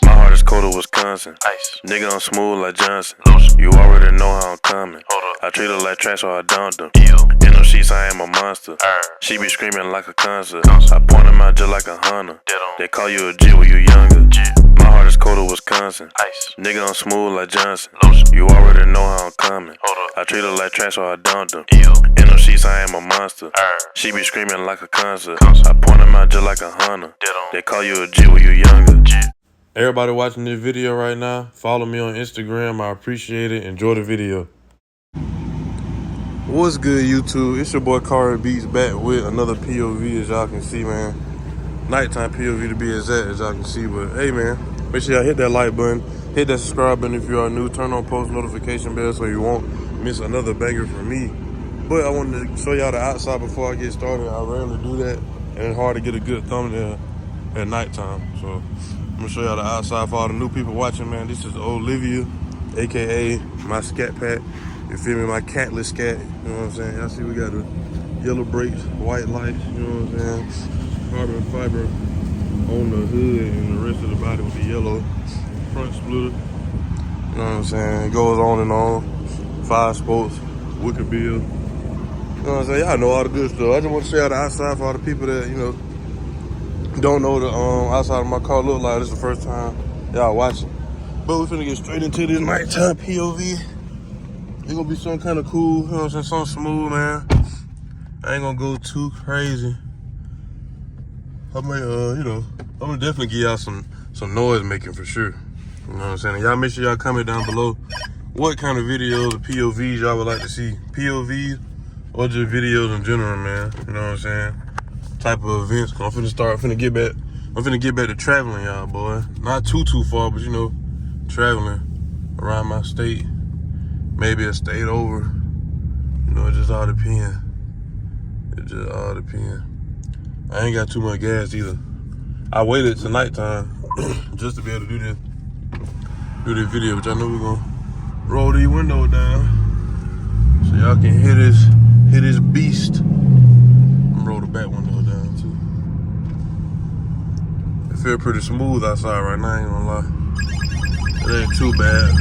My heart is cold as Wisconsin. Ice. Nigga, I'm smooth like Johnson. Lotion. You already know how I'm coming. I treat her like trash, so I dumped them. In them sheets, I am a monster. She be screaming like a concert. I point them out just like a hunter. They call you a G when you younger. My heart is cold as Wisconsin. Ice. Nigga, I'm smooth like Johnson. Lotion. You already know how I'm coming. I treat her like trash, so I dumped them. In them sheets, I am a monster. She be screaming like a concert. I point them out just like a hunter. They call you a G when you younger. Everybody watching this video right now, follow me on Instagram. I appreciate it. Enjoy the video. What's good, YouTube? It's your boy Cari Beats back with another POV, as y'all can see, man. Nighttime POV to be exact, as y'all can see. But hey, man, make sure y'all hit that like button, hit that subscribe button if you are new, turn on post notification bell so you won't miss another banger from me. But I wanted to show y'all the outside before I get started. I rarely do that, and it's hard to get a good thumbnail at nighttime. So I'm gonna show y'all the outside for all the new people watching, man. This is Olivia, aka my Scatpack. You feel me? My Catless scat. You know what I'm saying? Y'all see we got the yellow brakes, white lights. You know what I'm saying? Carbon fiber on the hood and the rest of the body with the yellow front splitter. You know what I'm saying? It goes on and on. 5 spokes, wicker bill. You know what I'm saying? Y'all know all the good stuff. I just want to show y'all the outside for all the people that, you know, don't know the outside of my car look like. This is the first time y'all watching. But we finna get straight into this nighttime POV. It's gonna be some kind of cool, you know what I'm saying, something smooth, man. I ain't gonna go too crazy. I may, you know, I'm gonna definitely give y'all some noise making for sure. You know what I'm saying? And y'all make sure y'all comment down below what kind of videos or POVs y'all would like to see. POVs or just videos in general, man. You know what I'm saying? Type of events. I'm finna get back to traveling, y'all, boy. Not too far, but you know, traveling around my state. Maybe a state over. You know, it just all depends. It just all depends. I ain't got too much gas either. I waited till nighttime just to be able to do this video, which I know we're gonna roll these windows down so y'all can hear this beast. I'm gonna roll the back window down too. It feel pretty smooth outside right now, I ain't gonna lie. It ain't too bad.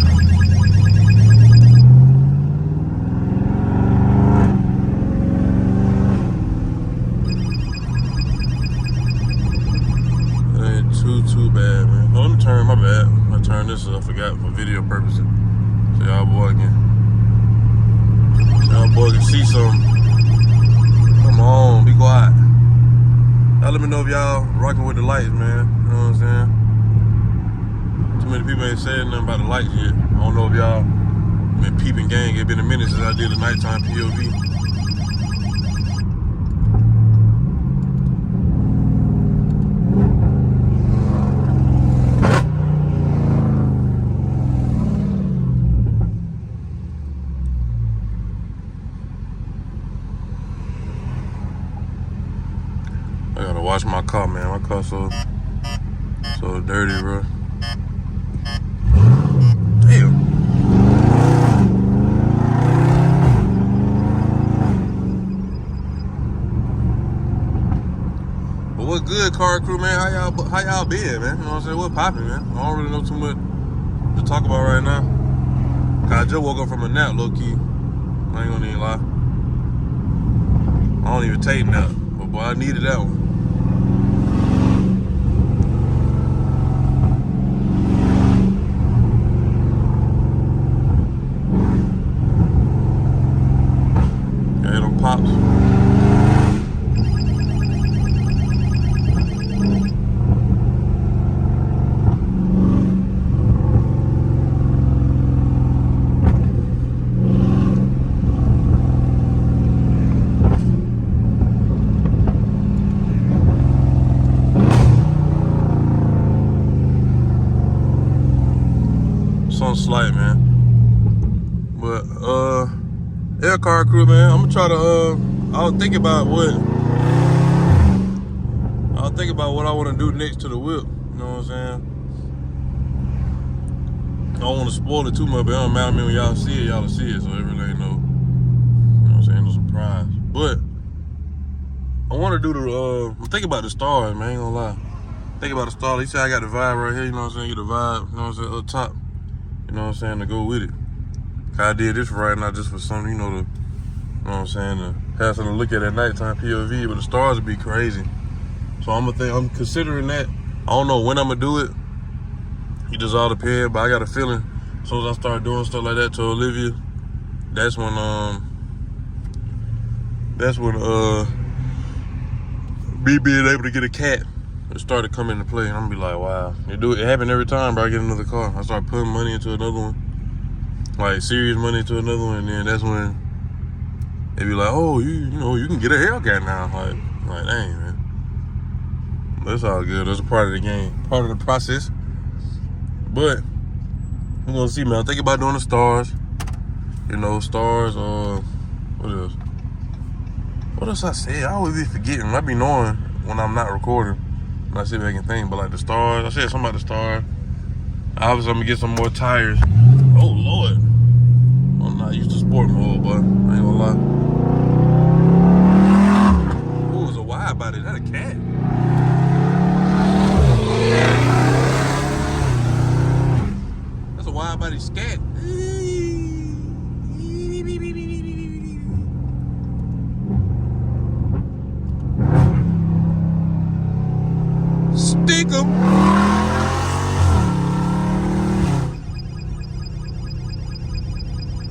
Too bad, man. Oh, let me turn, my bad. I turned this up, I forgot, for video purposes. So y'all boy can see something. Come on, be quiet. Y'all let me know if y'all rocking with the lights, man. You know what I'm saying? Too many people ain't saying nothing about the lights yet. I don't know if y'all been peeping gang. It's been a minute since I did a nighttime POV. I gotta wash my car, man. My car's so dirty, bro. Damn. But what good, car crew, man? How y'all been, man? You know what I'm saying? What poppin', man? I don't really know too much to talk about right now. Cause I just woke up from a nap, low key. I ain't gonna even lie. I don't even take nap, but boy, I needed that one. Pops. Something slight, man. But yeah, car crew, man. I'm gonna try to I'll think about what I want to do next to the whip. You know what I'm saying? I don't want to spoil it too much, but it don't matter to me when y'all see it, y'all will see it. So it really ain't no, you know what I'm saying, no surprise. But I want to do the I'm thinking about the stars, man. I ain't gonna lie. think about the stall. He said I got the vibe right here, you know what I'm saying? Get the vibe, you know what I'm saying, up top. You know what I'm saying, to go with it. I did this right now just for something, you know, to, you know what I'm saying, to have something to look at nighttime POV, but the stars would be crazy. So I'm considering that. I don't know when I'm gonna do it. It just all depends, but I got a feeling as soon as I start doing stuff like that to Olivia, that's when me being able to get a cat, it started coming into play, and I'm gonna be like, wow. It happened every time, bro. I get another car. I start putting money into another one, like serious money into another one, and then that's when they be like, oh, you know, you can get a Hellcat now. Like, dang, man. That's all good. That's a part of the game, part of the process. But we're gonna see, man. I'm thinking about doing the stars. You know, stars. What else? What else I said? I always be forgetting. I be knowing when I'm not recording. When I sit back and think, but like the stars, I said something about the stars. Obviously, I'm gonna get some more tires. Oh Lord, I'm not used to sport mode, but I ain't gonna lie. Oh, it's a wide body. Is that a cat? That's a wide body scat. Stick 'em.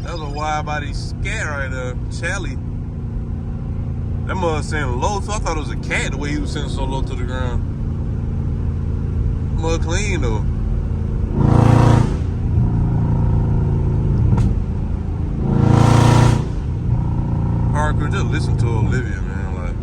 That was a wide body scat right there, Charlie. That mother sitting low, so I thought it was a cat the way he was sitting so low to the ground. Mother clean though. Hardcore, just listen to Olivia, man. Like,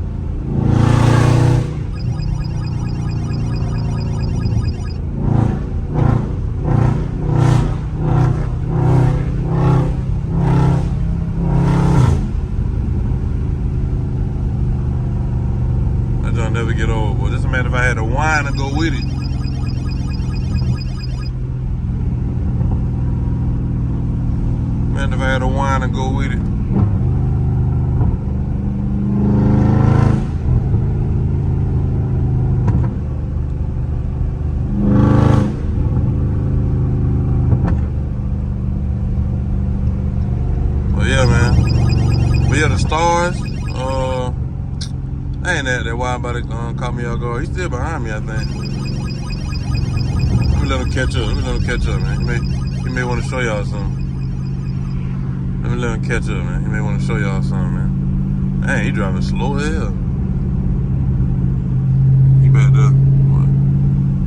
that don't never get old, boy. Just imagine if I had a wine to go with it. Man, if I had a wine to go with it. Yeah, man. But yeah, the stars. Ain't that wide body caught me off guard. He's still behind me, I think. Let me let him catch up. Man. He may want to show y'all something. Let me let him catch up, man. He may want to show y'all something, man. Dang, he driving slow as hell. He back there. What?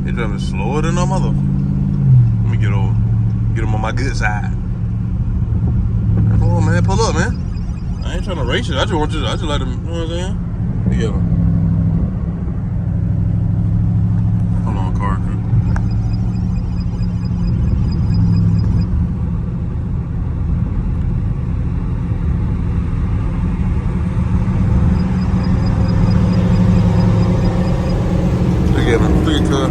He driving slower than no mother. Let me get over. Get him on my good side. Come on, man. Pull up, man. I ain't trying to race it. I just let him, you know what I'm saying? Together. Hold on, car crew. Together. Look at car.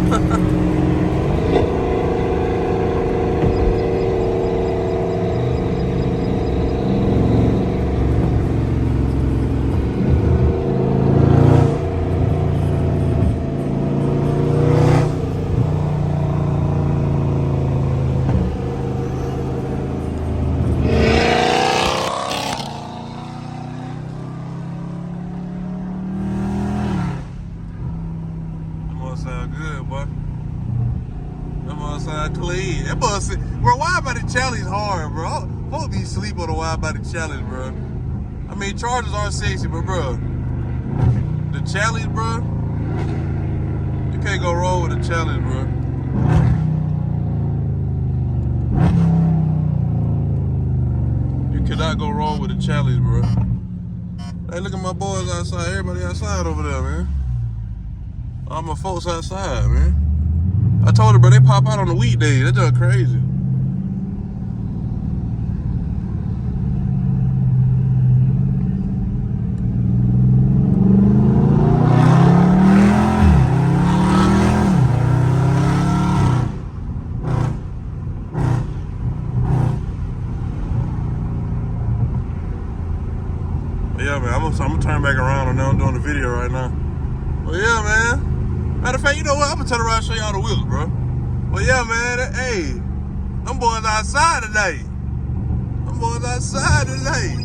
Sound good, boy. That mother sound clean. That mother say, bro, wide body challenge hard, bro. Folks be sleep on the wide body challenge, bro. I mean, charges are sexy, but bro, the challenge, bro, you can't go wrong with the challenge, bro. You cannot go wrong with the challenge, bro. Hey, look at my boys outside. Everybody outside over there, man. All my folks outside, man. I told her, bro, they pop out on the weekdays. That's just crazy. But yeah, man, I'm gonna turn back around and now I'm doing the video right now. But yeah, man. Matter of fact, you know what? I'm gonna turn around and show y'all the wheels, bro. Well, yeah, man. Hey, them boys outside today. Them boys outside today.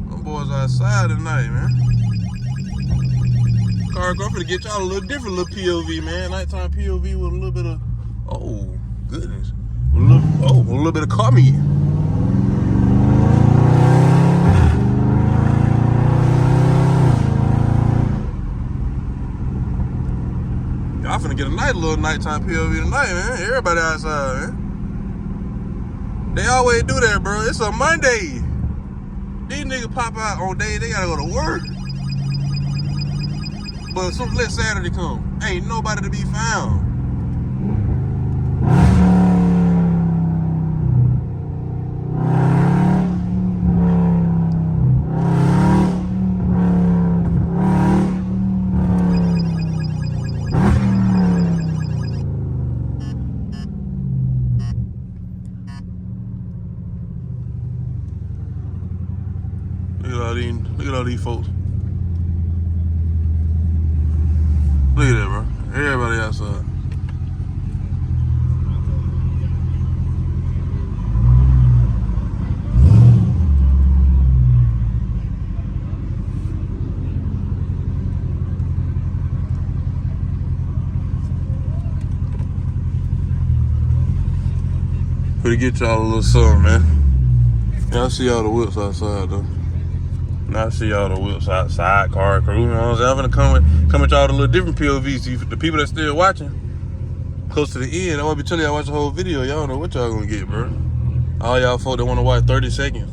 Them boys outside tonight, man. Car, I'm finna get y'all a little different little POV, man. Nighttime POV with a little bit of, oh, goodness. A little bit of car meat. Y'all finna get a little nighttime POV tonight, man. Everybody outside, man. They always do that, bro. It's a Monday. These niggas pop out on days they gotta go to work. But let Saturday come. Ain't nobody to be found. Look at all these folks. Look at that, bro. Everybody outside. Pretty get y'all a little something, man. Yeah, I see all the whips outside, though. Now I see all the whips outside, car crew, you know what I'm saying? I'm gonna come at y'all with a little different POVs. See, the people that still watching, close to the end, I wanna be telling y'all watch the whole video. Y'all don't know what y'all gonna get, bro. All y'all folk that wanna watch 30 seconds.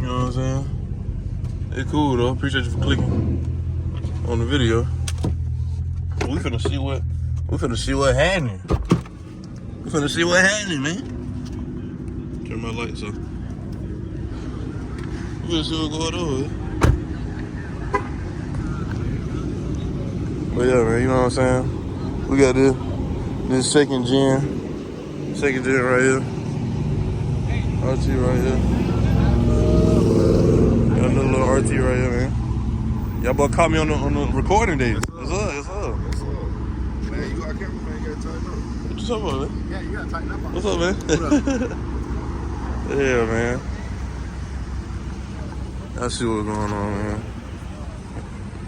You know what I'm saying? It's cool though. Appreciate you for clicking on the video. We finna see what happening. We finna see what happening, man. Turn my lights on. We'll see what's going on. But yeah, man, you know what I'm saying? We got this second gen right here. RT right here. Got another little RT right here, man. Y'all boy caught me on the recording days. What's up? Man, you got a camera, man. You gotta tighten up. What you talking about, man? Yeah, you gotta tighten up. What's up, man? What up? Yeah, man. I see what's going on, man.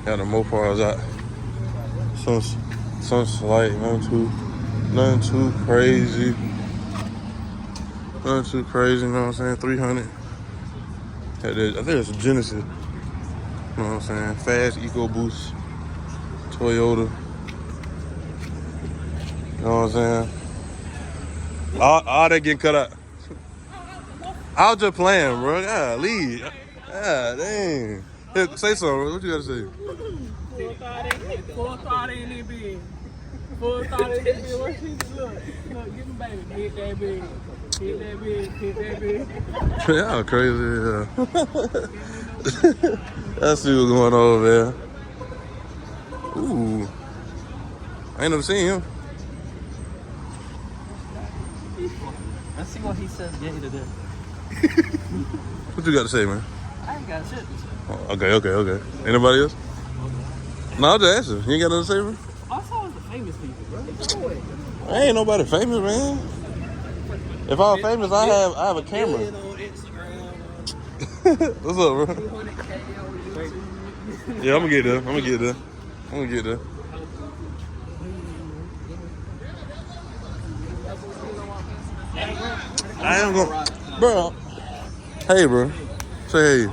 Got the Mopars out. Some slight, nothing too crazy. Nothing too crazy, you know what I'm saying? 300. I think it's a Genesis. You know what I'm saying? Fast EcoBoost. Toyota. You know what I'm saying? All that getting cut out. I was just playing, bro. Golly. God damn. Here, say something. What you gotta say? Full thought in it big. Full thought in it big. Where she look, get him baby. Hit that big. Hit that big. Hit that big. Y'all crazy, yeah. I see what's going on, man. Ooh. I ain't never seen him. Let's see what he says gay today. What you got to say, man? I ain't got shit to say. Oh, okay. Anybody else? No, I'll just ask him. You ain't got nothing to say, man? All I saw was the famous people, bro. I ain't nobody famous, man. If I was famous, I have a camera. On Instagram. What's up, bro? 200K on YouTube. Yeah, I'm gonna get there. I am gonna, bro. Hey, bro. Say hey.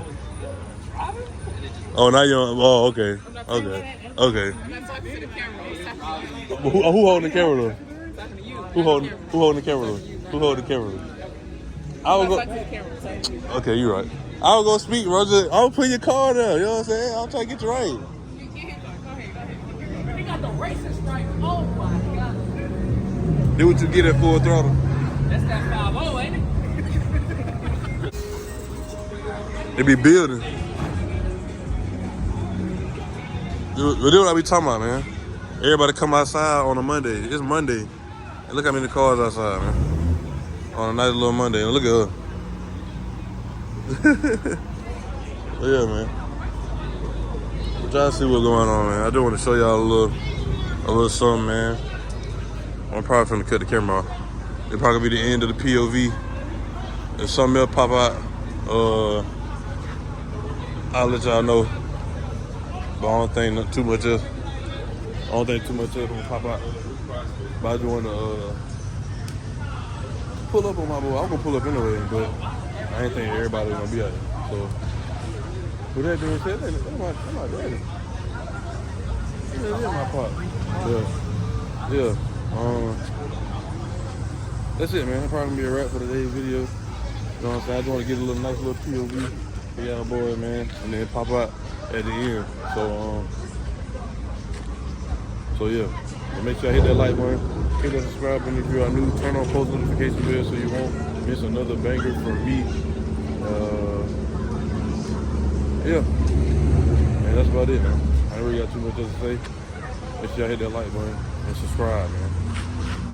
Oh, now you're. Oh, okay. I'm not talking to the camera. I'm talking to you. Who holding the camera though? I'm talking to you. Who holding the camera though? Who holding the camera? I was I'm go. talking to the camera. I'm talking to you. Okay, you right. I was gonna speak, bro. I'll put your car there. You know what I'm saying? I'm trying to get you right. You can hit that. Go ahead. They got the racing stripe. Oh my god. Do what you get at full throttle. That's that 5.0, ain't it? They be building. But this what I be talking about, man. Everybody come outside on a Monday. It's Monday. And look how many cars outside, man. on a nice little Monday. And look at her. Yeah, man. I'm trying to see what's going on, man. I just want to show y'all a little something, man. I'm probably finna cut the camera off. It'll probably be the end of the POV. If something else pop out, I'll let y'all know. But I don't think too much else. I don't think too much else gonna pop out. But I just want to pull up on my boy. I'm gonna pull up anyway, but I ain't think everybody gonna be out here. So, with that being said, that's my daddy. Yeah, my pop. Yeah. That's it, man. That's probably gonna be a wrap for today's video. You know what I'm saying? I just want to get a nice little POV for y'all boy, man, and then pop out at the end. So yeah. But make sure I hit that like button, hit that subscribe button if you are new, turn on post notification bell so you won't miss another banger from me. Yeah. And that's about it, man. I ain't really got too much else to say. Make sure y'all hit that like button and subscribe, man.